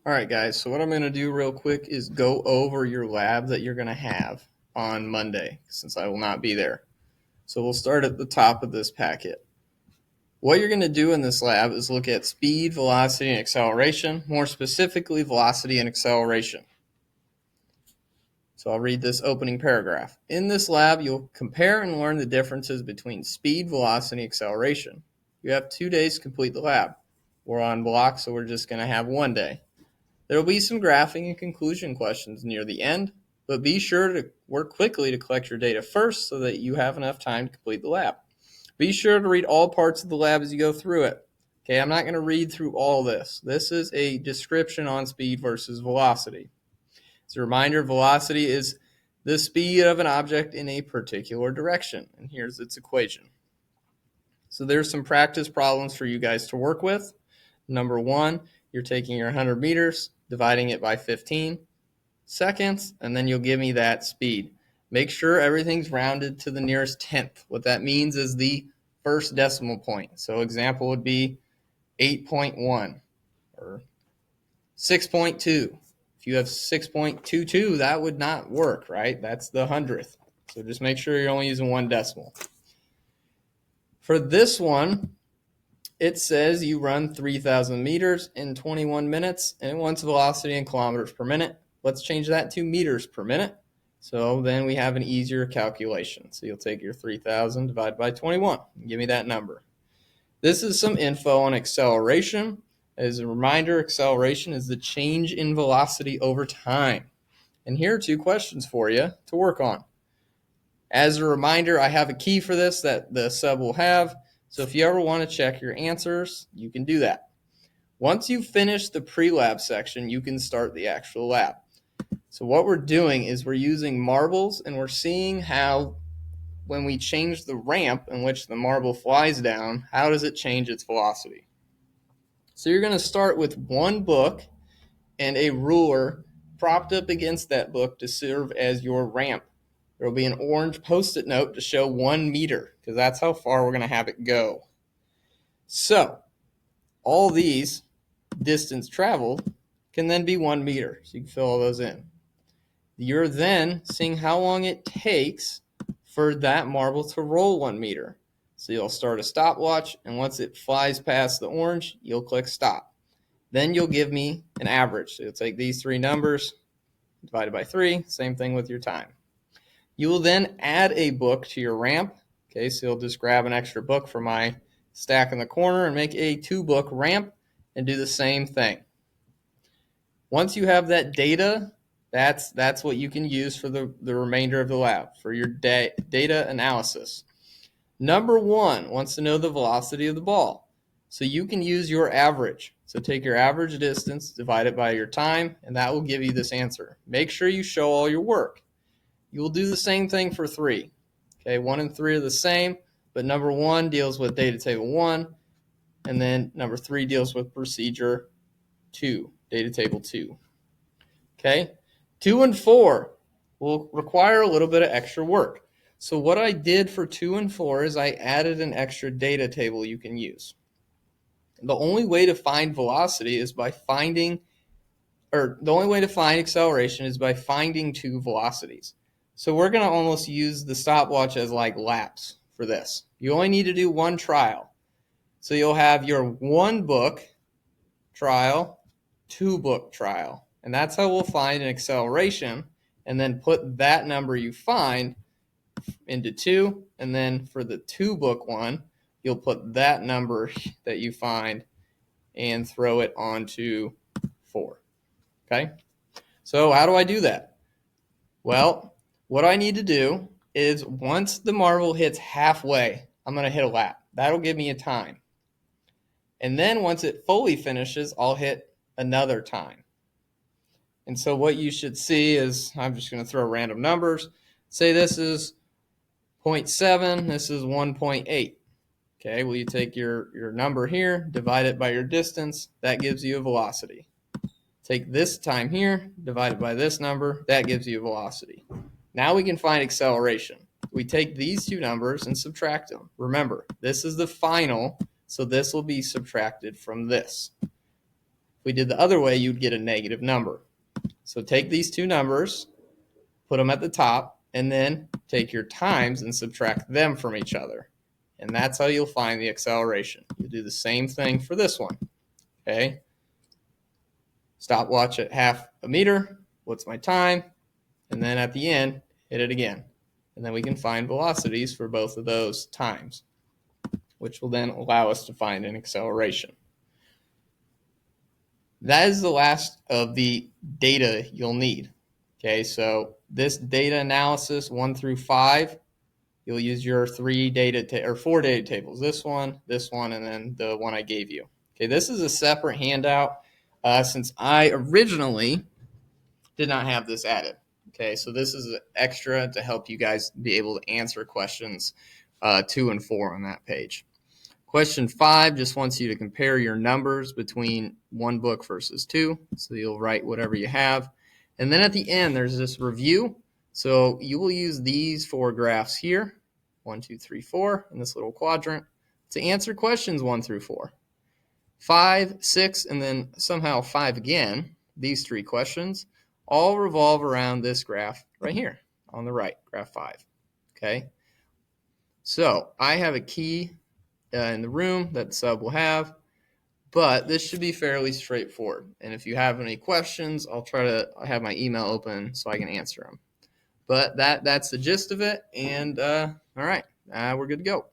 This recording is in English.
All right, guys, so what I'm going to do real quick is go over your lab that you're going to have on Monday, since I will not be there. So we'll start at the top of this packet. What you're going to do in this lab is look at speed, velocity, and acceleration, more specifically velocity and acceleration. So I'll read this opening paragraph. In this lab, you'll compare and learn the differences between speed, velocity, and acceleration. You have 2 days to complete the lab. We're on block, so we're just going to have 1 day. There will be some graphing and conclusion questions near the end, but be sure to work quickly to collect your data first so that you have enough time to complete the lab. Be sure to read all parts of the lab as you go through it. Okay, I'm not going to read through all this. This is a description on speed versus velocity. As a reminder, velocity is the speed of an object in a particular direction, and here's its equation. So there's some practice problems for you guys to work with. Number one, you're taking your 100 meters, dividing it by 15 seconds, and then you'll give me that speed. Make sure everything's rounded to the nearest tenth. What that means is the first decimal point. So example would be 8.1 or 6.2. If you have 6.22, that would not work, right? That's the hundredth. So just make sure you're only using one decimal. For this one, it says you run 3,000 meters in 21 minutes, and it wants velocity in kilometers per minute. Let's change that to meters per minute. So then we have an easier calculation. So you'll take your 3,000 divided by 21 and give me that number. This is some info on acceleration. As a reminder, acceleration is the change in velocity over time. And here are 2 questions for you to work on. As a reminder, I have a key for this that the sub will have. So if you ever want to check your answers, you can do that. Once you finish the pre-lab section, you can start the actual lab. So what we're doing is we're using marbles, and we're seeing how when we change the ramp in which the marble flies down, how does it change its velocity? So you're going to start with one book and a ruler propped up against that book to serve as your ramp. There will be an orange post-it note to show 1 meter, because that's how far we're going to have it go. So all these distance traveled can then be 1 meter. So you can fill all those in. You're then seeing how long it takes for that marble to roll 1 meter. So you'll start a stopwatch, and once it flies past the orange, you'll click stop. Then you'll give me an average. So you'll take these 3 numbers, divided by 3, same thing with your time. You will then add a book to your ramp. Okay, so you'll just grab an extra book from my stack in the corner and make a 2-book ramp and do the same thing. Once you have that data, that's what you can use for the remainder of the lab, for your data analysis. Number 1 wants to know the velocity of the ball. So you can use your average. So take your average distance, divide it by your time, and that will give you this answer. Make sure you show all your work. You will do the same thing for 3. Okay, 1 and 3 are the same, but number 1 deals with data table 1, and then number 3 deals with procedure 2, data table 2. Okay, 2 and 4 will require a little bit of extra work. So what I did for 2 and 4 is I added an extra data table you can use. The only way to find velocity is by finding, or the only way to find acceleration is by finding 2 velocities. So we're going to almost use the stopwatch as like laps for this. You only need to do 1 trial. So you'll have your 1 book trial, 2 book trial. And that's how we'll find an acceleration, and then put that number you find into 2. And then for the 2 book one, you'll put that number that you find and throw it onto 4. Okay? So how do I do that? Well, what I need to do is once the marble hits halfway, I'm going to hit a lap. That'll give me a time. And then once it fully finishes, I'll hit another time. And so what you should see is, I'm just going to throw random numbers. Say this is 0.7, this is 1.8. Okay, well, you take your number here, divide it by your distance, that gives you a velocity. Take this time here, divide it by this number, that gives you a velocity. Now we can find acceleration. We take these 2 numbers and subtract them. Remember, this is the final, so this will be subtracted from this. If we did the other way, you'd get a negative number. So take these two numbers, put them at the top, and then take your times and subtract them from each other. And that's how you'll find the acceleration. You'll do the same thing for this one. Okay? Stopwatch at half a meter. What's my time? And then at the end, hit it again. And then we can find velocities for both of those times, which will then allow us to find an acceleration. That is the last of the data you'll need. Okay, so this data analysis 1 through 5, you'll use your 4 data tables. This one, and then the one I gave you. Okay, this is a separate handout since I originally did not have this added. Okay, so this is extra to help you guys be able to answer questions 2 and 4 on that page. Question 5 just wants you to compare your numbers between one book versus 2. So you'll write whatever you have. And then at the end, there's this review. So you will use these 4 graphs here, 1, 2, 3, 4, in this little quadrant, to answer questions 1 through 4. 5, 6, and then somehow 5 again, these 3 questions, all revolve around this graph right here on the right, graph 5. Okay? So I have a key in the room that the sub will have, but this should be fairly straightforward. And if you have any questions, I have my email open so I can answer them. But that's the gist of it. And all right, we're good to go.